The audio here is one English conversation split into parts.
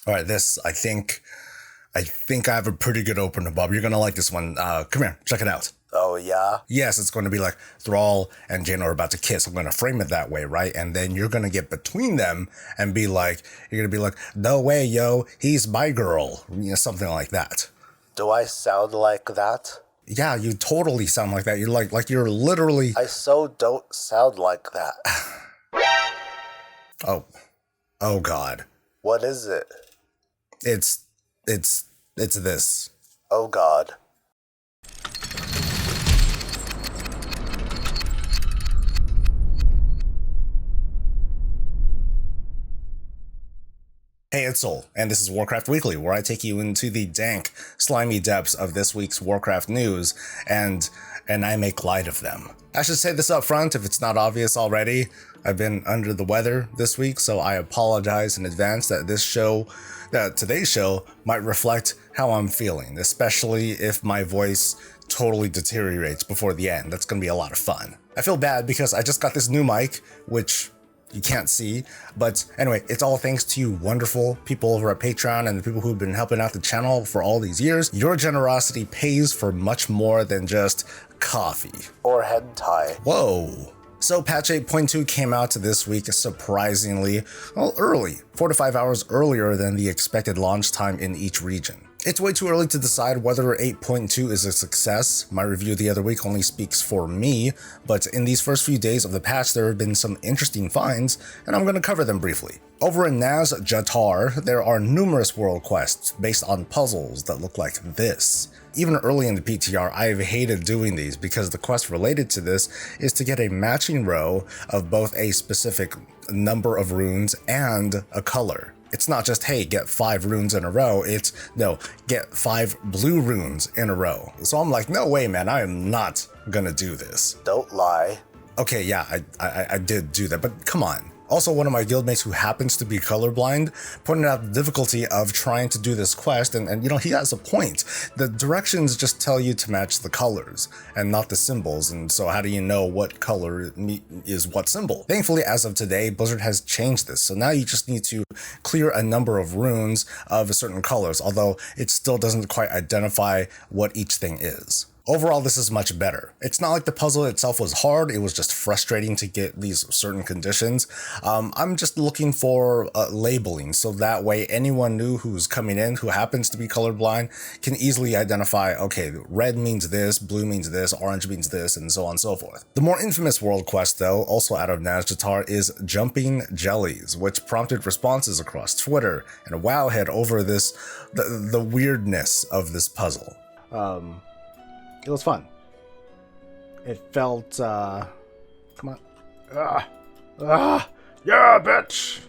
All right, I think I have a pretty good opener, Bob. You're gonna like this one. Come here, check it out. Oh, yeah? Yes, it's going to be like Thrall and Jaina are about to kiss. I'm going to frame it that way, right? And then you're going to get between them and be like, you're going to be like, no way, yo, he's my girl. You know, something like that. Do I sound like that? Yeah, you totally sound like that. You're like you're literally... I so don't sound like that. Oh God. What is it? It's this. Oh, God. Hey, it's Soul, and this is Warcraft Weekly, where I take you into the dank, slimy depths of this week's Warcraft news, and I make light of them. I should say this up front if it's not obvious already. I've been under the weather this week, so I apologize in advance that today's show might reflect how I'm feeling, especially if my voice totally deteriorates before the end. That's gonna be a lot of fun. I feel bad because I just got this new mic, which you can't see, but anyway, it's all thanks to you wonderful people over at Patreon and the people who've been helping out the channel for all these years. Your generosity pays for much more than just coffee. Or hentai. Whoa. So patch 8.2 came out this week surprisingly, early, 4 to 5 hours earlier than the expected launch time in each region. It's way too early to decide whether 8.2 is a success. My review the other week only speaks for me, but in these first few days of the patch there have been some interesting finds, and I'm going to cover them briefly. Over in Azshara, there are numerous world quests based on puzzles that look like this. Even early in the PTR, I've hated doing these because the quest related to this is to get a matching row of both a specific number of runes and a color. It's not just, hey, get 5 runes in a row, it's, no, get 5 blue runes in a row. So I'm like, no way, man, I am not gonna do this. Don't lie. Okay, yeah, I did do that, but come on. Also, one of my guildmates who happens to be colorblind pointed out the difficulty of trying to do this quest, and you know, he has a point. The directions just tell you to match the colors and not the symbols, and so how do you know what color is what symbol? Thankfully, as of today, Blizzard has changed this, so now you just need to clear a number of runes of certain colors, although it still doesn't quite identify what each thing is. Overall, this is much better. It's not like the puzzle itself was hard, it was just frustrating to get these certain conditions. I'm just looking for labeling, so that way anyone new who's coming in who happens to be colorblind can easily identify, okay, red means this, blue means this, orange means this, and so on and so forth. The more infamous world quest, though, also out of Azshara, is Jumping Jellies, which prompted responses across Twitter and Wowhead over the weirdness of this puzzle. It was fun. It felt, come on. Yeah, bitch!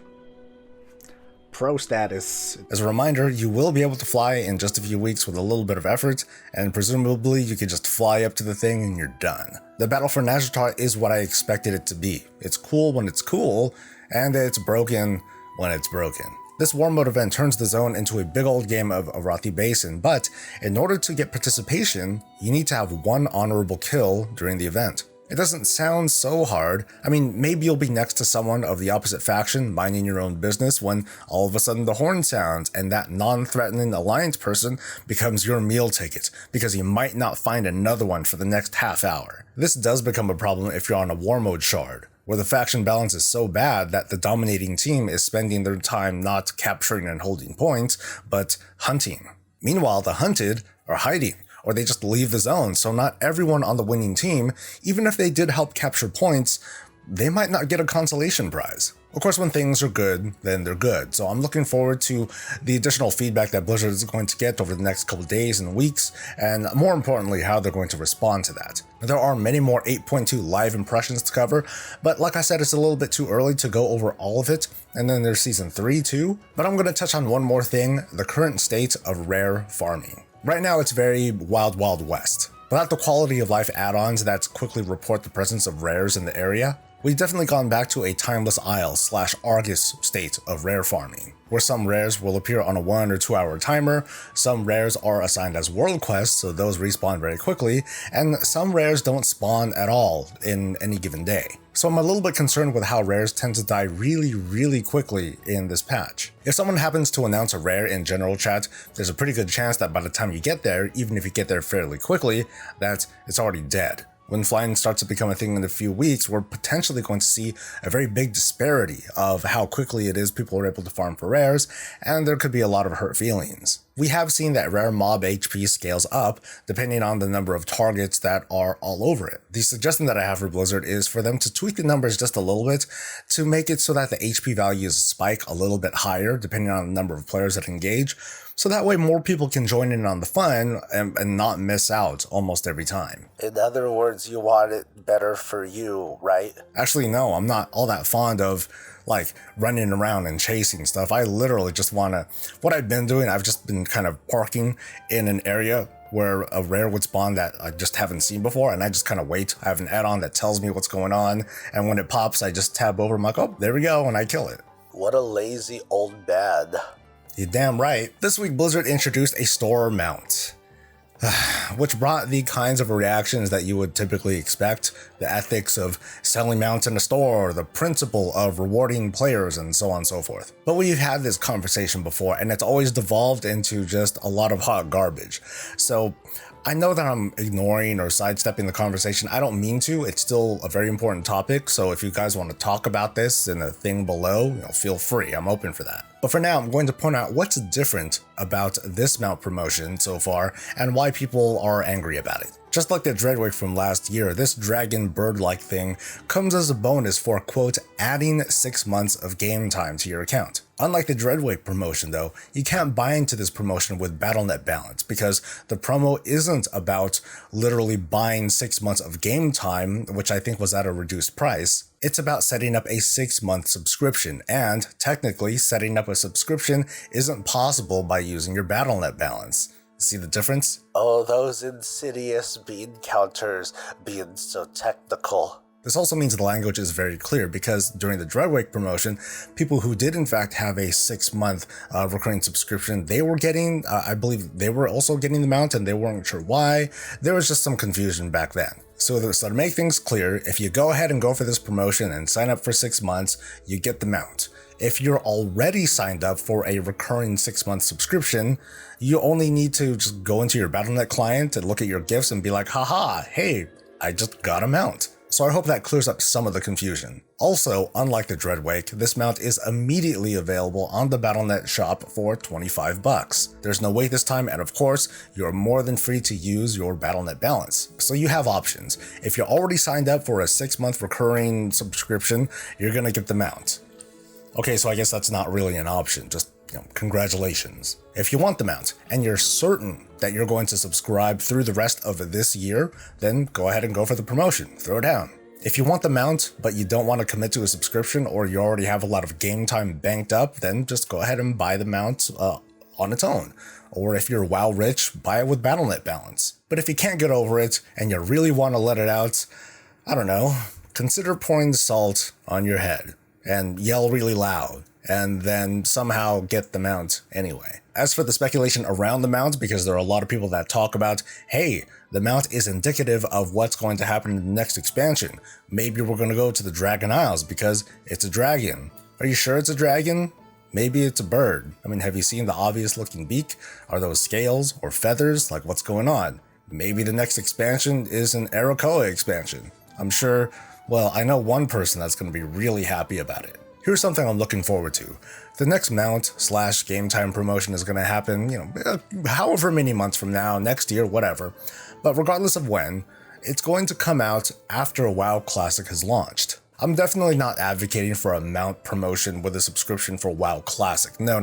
Pro status. As a reminder, you will be able to fly in just a few weeks with a little bit of effort, and presumably you can just fly up to the thing and you're done. The battle for Azshara is what I expected it to be. It's cool when it's cool, and it's broken when it's broken. This war mode event turns the zone into a big old game of Arathi Basin, but in order to get participation, you need to have 1 honorable kill during the event. It doesn't sound so hard. I mean, maybe you'll be next to someone of the opposite faction minding your own business when all of a sudden the horn sounds and that non-threatening alliance person becomes your meal ticket because you might not find another one for the next half hour. This does become a problem if you're on a war mode shard, where the faction balance is so bad that the dominating team is spending their time not capturing and holding points, but hunting. Meanwhile, the hunted are hiding, or they just leave the zone, so not everyone on the winning team, even if they did help capture points, they might not get a consolation prize. Of course, when things are good, then they're good, so I'm looking forward to the additional feedback that Blizzard is going to get over the next couple days and weeks, and more importantly, how they're going to respond to that. There are many more 8.2 live impressions to cover, but like I said, it's a little bit too early to go over all of it, and then there's Season 3 too, but I'm going to touch on one more thing, the current state of rare farming. Right now, it's very wild, wild west. Without the quality of life add-ons that quickly report the presence of rares in the area, We've definitely gone back to a Timeless Isle / Argus state of rare farming, where some rares will appear on a 1 or 2 hour timer, some rares are assigned as world quests, so those respawn very quickly, and some rares don't spawn at all in any given day. So I'm a little bit concerned with how rares tend to die really quickly in this patch. If someone happens to announce a rare in general chat, there's a pretty good chance that by the time you get there, even if you get there fairly quickly, that it's already dead. When flying starts to become a thing in a few weeks, we're potentially going to see a very big disparity of how quickly it is people are able to farm for rares, and there could be a lot of hurt feelings. We have seen that rare mob HP scales up depending on the number of targets that are all over it. The suggestion that I have for Blizzard is for them to tweak the numbers just a little bit to make it so that the HP values spike a little bit higher depending on the number of players that engage, so that way more people can join in on the fun and not miss out almost every time. In other words, you want it better for you, right? Actually, no, I'm not all that fond of like running around and chasing stuff. I literally just want to, what I've been doing, I've just been kind of parking in an area where a rare would spawn that I just haven't seen before, and I just kind of wait. I have an add-on that tells me what's going on, and when it pops, I just tab over, I'm like, oh, there we go, and I kill it. What a lazy old bad. You're damn right. This week, Blizzard introduced a store mount, which brought the kinds of reactions that you would typically expect, the ethics of selling mounts in a store, the principle of rewarding players, and so on and so forth. But we've had this conversation before, and it's always devolved into just a lot of hot garbage. So I know that I'm ignoring or sidestepping the conversation. I don't mean to. It's still a very important topic, so if you guys want to talk about this in the thing below, feel free. I'm open for that. But for now, I'm going to point out what's different about this mount promotion so far and why people are angry about it. Just like the Dreadwing from last year, this dragon bird-like thing comes as a bonus for, quote, adding 6 months of game time to your account. Unlike the Dreadwing promotion though, you can't buy into this promotion with Battle.net balance because the promo isn't about literally buying 6 months of game time, which I think was at a reduced price. It's about setting up a 6-month subscription, and technically setting up a subscription isn't possible by using your Battle.net balance. See the difference? Oh, those insidious bean counters being so technical. This also means the language is very clear because during the Dreadwing promotion, people who did in fact have a 6-month recurring subscription, they were getting, I believe they were also getting the mount and they weren't sure why. There was just some confusion back then. So to make things clear, if you go ahead and go for this promotion and sign up for 6 months, you get the mount. If you're already signed up for a recurring 6-month subscription, you only need to just go into your Battle.net client and look at your gifts and be like, haha, hey, I just got a mount. So I hope that clears up some of the confusion. Also, unlike the Dreadwing, this mount is immediately available on the Battle.net shop for $25. There's no wait this time, and of course, you're more than free to use your Battle.net balance. So you have options. If you're already signed up for a 6-month recurring subscription, you're gonna get the mount. Okay, so I guess that's not really an option, just congratulations. If you want the mount, and you're certain that you're going to subscribe through the rest of this year, then go ahead and go for the promotion, throw it down. If you want the mount, but you don't want to commit to a subscription, or you already have a lot of game time banked up, then just go ahead and buy the mount on its own. Or if you're WoW rich, buy it with Battle.net balance. But if you can't get over it, and you really want to let it out, I don't know, consider pouring salt on your head, and yell really loud, and then somehow get the mount anyway. As for the speculation around the mount, because there are a lot of people that talk about, hey, the mount is indicative of what's going to happen in the next expansion. Maybe we're going to go to the Dragon Isles because it's a dragon. Are you sure it's a dragon? Maybe it's a bird. I mean, have you seen the obvious looking beak? Are those scales or feathers? Like, what's going on? Maybe the next expansion is an Arakoa expansion. I'm sure, well, I know one person that's going to be really happy about it. Here's something I'm looking forward to. The next mount / game time promotion is going to happen, however many months from now, next year, whatever. But regardless of when, it's going to come out after WoW Classic has launched. I'm definitely not advocating for a mount promotion with a subscription for WoW Classic. No.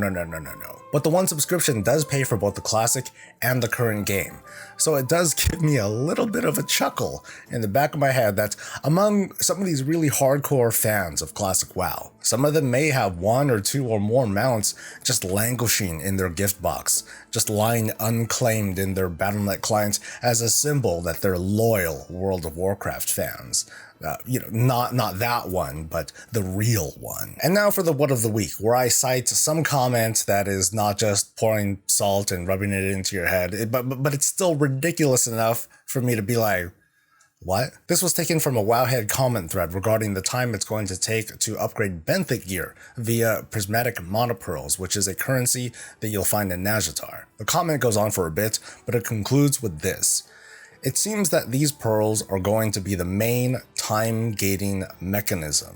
but the one subscription does pay for both the classic and the current game. So it does give me a little bit of a chuckle in the back of my head that among some of these really hardcore fans of classic WoW, some of them may have 1 or 2 or more mounts just languishing in their gift box, just lying unclaimed in their Battle.net clients as a symbol that they're loyal World of Warcraft fans. Not that one, but the real one. And now for the What of the Week, where I cite some comment that is not just pouring salt and rubbing it into your head, but it's still ridiculous enough for me to be like, what? This was taken from a Wowhead comment thread regarding the time it's going to take to upgrade benthic gear via prismatic monopearls, which is a currency that you'll find in Nazjatar. The comment goes on for a bit, but it concludes with this. It seems that these pearls are going to be the main time gating mechanism.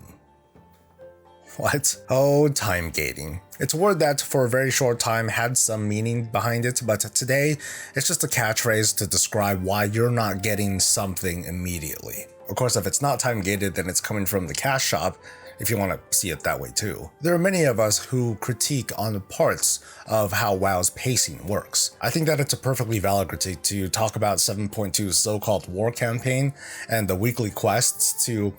What? Oh, time gating. It's a word that for a very short time had some meaning behind it, but today it's just a catchphrase to describe why you're not getting something immediately. Of course, if it's not time gated, then it's coming from the cash shop, if you want to see it that way too. There are many of us who critique on parts of how WoW's pacing works. I think that it's a perfectly valid critique to talk about 7.2's so-called war campaign and the weekly quests to,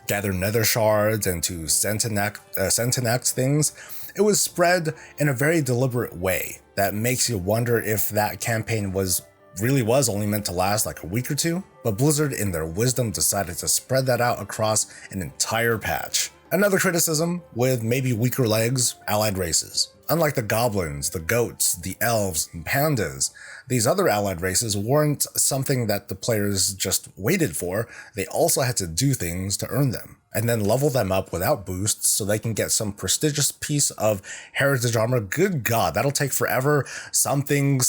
gather nether shards and to Sentinex things. It was spread in a very deliberate way that makes you wonder if that campaign really was only meant to last like a week or two, but Blizzard in their wisdom decided to spread that out across an entire patch. Another criticism, with maybe weaker legs, allied races. Unlike the goblins, the goats, the elves, and pandas, these other allied races weren't something that the players just waited for, they also had to do things to earn them, and then level them up without boosts so they can get some prestigious piece of heritage armor. Good god, that'll take forever. Something,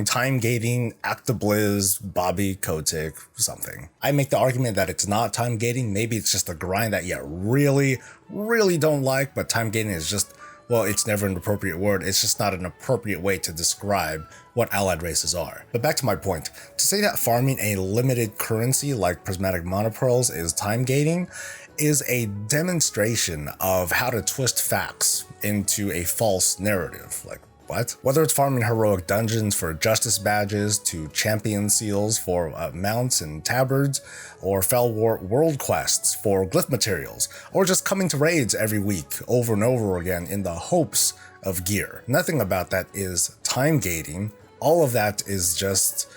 time gating, Actabliz, Bobby Kotick, something. I make the argument that it's not time gating, maybe it's just a grind that you really, really don't like, but time gating is just, well, it's never an appropriate word, it's just not an appropriate way to describe what allied races are. But back to my point, to say that farming a limited currency like prismatic monopearls is time gating is a demonstration of how to twist facts into a false narrative. Like, what? Whether it's farming heroic dungeons for justice badges, to champion seals for mounts and tabards, or Fel War world quests for glyph materials, or just coming to raids every week over and over again in the hopes of gear. Nothing about that is time gating. All of that is just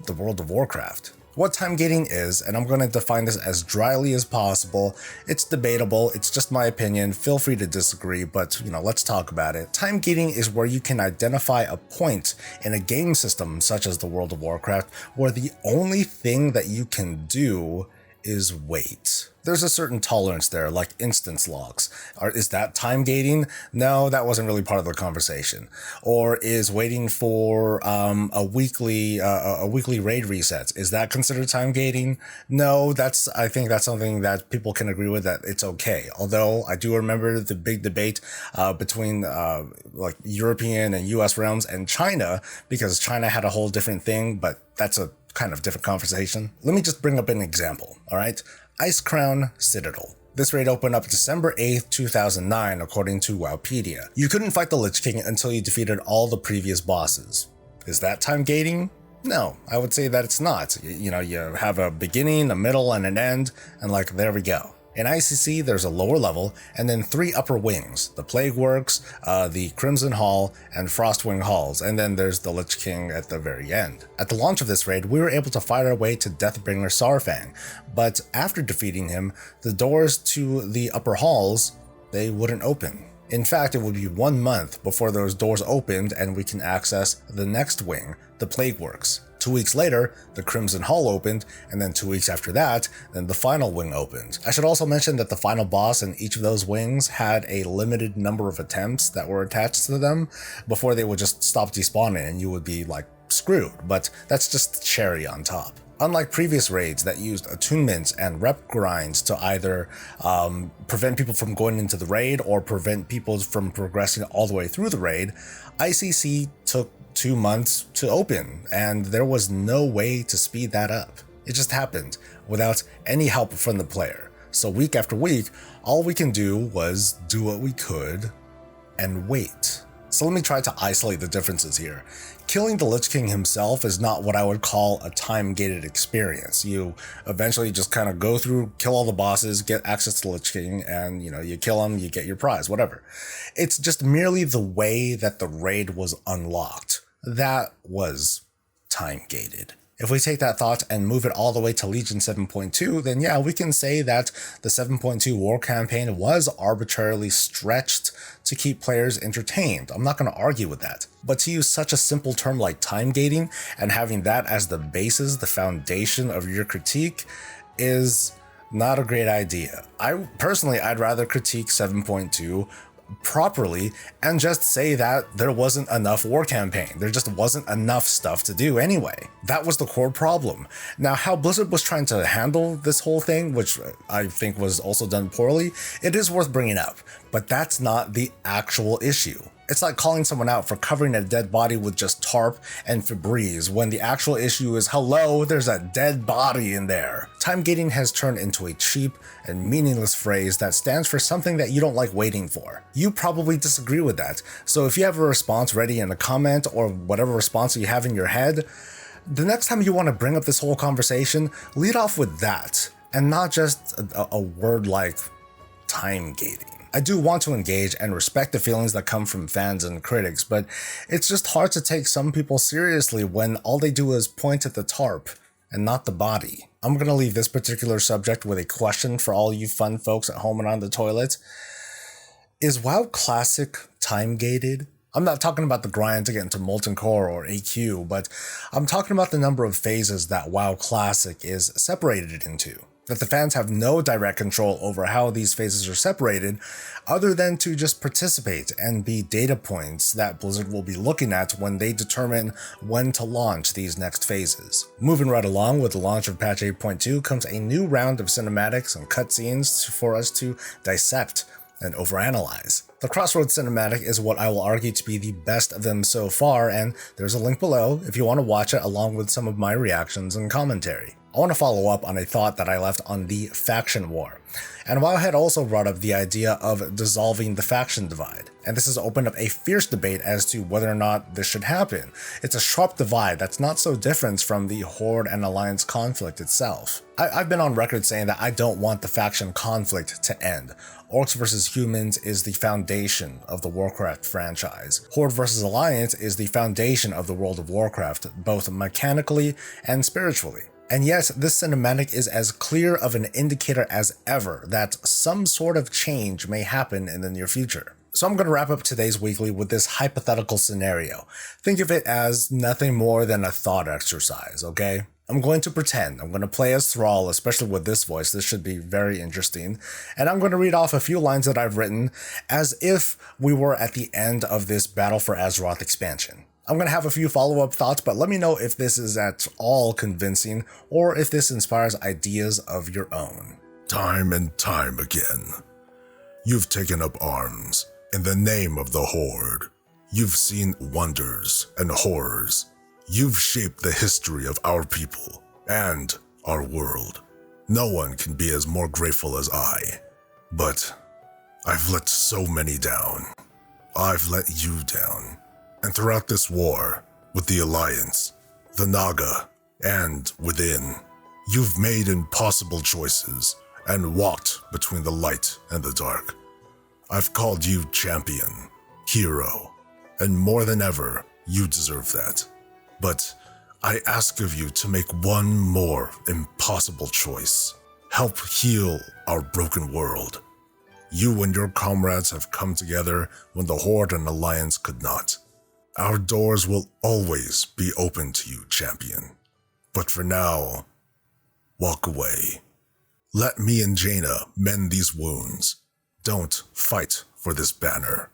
the World of Warcraft. What time gating is, and I'm going to define this as dryly as possible. It's debatable, it's just my opinion, feel free to disagree, but let's talk about it. Time gating is where you can identify a point in a game system such as the World of Warcraft where the only thing that you can do is wait. There's a certain tolerance there, like instance locks. Is that time gating? No, that wasn't really part of the conversation. Or is waiting for a weekly raid resets? Is that considered time gating? No, I think that's something that people can agree with, that it's okay. Although I do remember the big debate between like European and US realms and China, because China had a whole different thing, but that's a kind of different conversation. Let me just bring up an example, all right? Icecrown Citadel. This raid opened up December 8th, 2009, according to Wowpedia. You couldn't fight the Lich King until you defeated all the previous bosses. Is that time gating? No, I would say that it's not. You have a beginning, a middle, and an end, and there we go. In ICC, there's a lower level, and then 3 upper wings, the Plague Works, the Crimson Hall, and Frostwing Halls, and then there's the Lich King at the very end. At the launch of this raid, we were able to fight our way to Deathbringer Saurfang, but after defeating him, the doors to the upper halls, they wouldn't open. In fact, it would be 1 month before those doors opened and we can access the next wing, the Plague Works. 2 weeks later, the Crimson Hall opened, and then 2 weeks after that, then the final wing opened. I should also mention that the final boss in each of those wings had a limited number of attempts that were attached to them before they would just stop despawning and you would be screwed, but that's just cherry on top. Unlike previous raids that used attunements and rep grinds to either prevent people from going into the raid or prevent people from progressing all the way through the raid, ICC took 2 months to open, and there was no way to speed that up. It just happened without any help from the player. So week after week, all we can do was do what we could and wait. So let me try to isolate the differences here. Killing the Lich King himself is not what I would call a time-gated experience. You eventually just kind of go through, kill all the bosses, get access to the Lich King, and you kill him, you get your prize, whatever. It's just merely the way that the raid was unlocked. That was time-gated. If we take that thought and move it all the way to Legion 7.2, then yeah, we can say that the 7.2 war campaign was arbitrarily stretched to keep players entertained. I'm not going to argue with that. But to use such a simple term like time gating and having that as the basis, the foundation of your critique, is not a great idea. I'd rather critique 7.2 properly and just say that there wasn't enough war campaign. There just wasn't enough stuff to do anyway. That was the core problem. Now, how Blizzard was trying to handle this whole thing, which I think was also done poorly, it is worth bringing up, but that's not the actual issue. It's like calling someone out for covering a dead body with just tarp and Febreze when the actual issue is, hello, there's a dead body in there. Time gating has turned into a cheap and meaningless phrase that stands for something that you don't like waiting for. You probably disagree with that, so if you have a response ready in a comment or whatever response you have in your head, the next time you want to bring up this whole conversation, lead off with that, and not just a word like time gating. I do want to engage and respect the feelings that come from fans and critics, but it's just hard to take some people seriously when all they do is point at the tarp and not the body. I'm going to leave this particular subject with a question for all you fun folks at home and on the toilet. Is WoW Classic time-gated? I'm not talking about the grind to get into Molten Core or AQ, but I'm talking about the number of phases that WoW Classic is separated into. That the fans have no direct control over how these phases are separated, other than to just participate and be data points that Blizzard will be looking at when they determine when to launch these next phases. Moving right along with the launch of patch 8.2 comes a new round of cinematics and cutscenes for us to dissect and overanalyze. The Crossroads cinematic is what I will argue to be the best of them so far, and there's a link below if you want to watch it along with some of my reactions and commentary. I want to follow up on a thought that I left on the faction war. And Wowhead also brought up the idea of dissolving the faction divide. And this has opened up a fierce debate as to whether or not this should happen. It's a sharp divide that's not so different from the Horde and Alliance conflict itself. I've been on record saying that I don't want the faction conflict to end. Orcs vs. Humans is the foundation of the Warcraft franchise. Horde vs. Alliance is the foundation of the World of Warcraft, both mechanically and spiritually. And yes, this cinematic is as clear of an indicator as ever that some sort of change may happen in the near future. So I'm going to wrap up today's weekly with this hypothetical scenario. Think of it as nothing more than a thought exercise, okay? I'm going to pretend. I'm going to play as Thrall, especially with this voice. This should be very interesting. And I'm going to read off a few lines that I've written as if we were at the end of this Battle for Azeroth expansion. I'm going to have a few follow-up thoughts, but let me know if this is at all convincing or if this inspires ideas of your own. Time and time again, you've taken up arms in the name of the Horde. You've seen wonders and horrors. You've shaped the history of our people and our world. No one can be as more grateful as I. But I've let so many down. I've let you down. And throughout this war, with the Alliance, the Naga, and within, you've made impossible choices and walked between the light and the dark. I've called you champion, hero, and more than ever, you deserve that. But I ask of you to make one more impossible choice. Help heal our broken world. You and your comrades have come together when the Horde and Alliance could not. Our doors will always be open to you, champion. But for now, walk away. Let me and Jaina mend these wounds. Don't fight for this banner.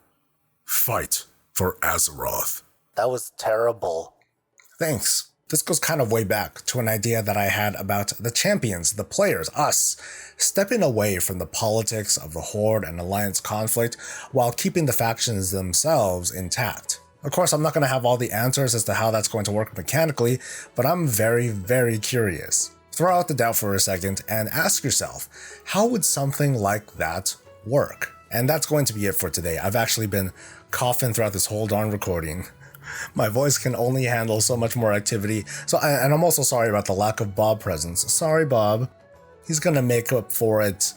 Fight for Azeroth. That was terrible. Thanks. This goes kind of way back to an idea that I had about the champions, the players, us, stepping away from the politics of the Horde and Alliance conflict while keeping the factions themselves intact. Of course, I'm not going to have all the answers as to how that's going to work mechanically, but I'm very, very curious. Throw out the doubt for a second and ask yourself, how would something like that work? And that's going to be it for today. I've actually been coughing throughout this whole darn recording. My voice can only handle so much more activity. And I'm also sorry about the lack of Bob presence. Sorry, Bob. He's gonna make up for it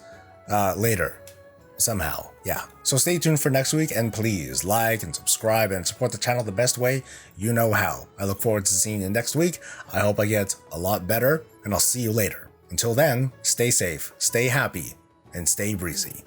later. Somehow, yeah. So stay tuned for next week, and please like and subscribe and support the channel the best way you know how. I look forward to seeing you next week. I hope I get a lot better, and I'll see you later. Until then, stay safe, stay happy, and stay breezy.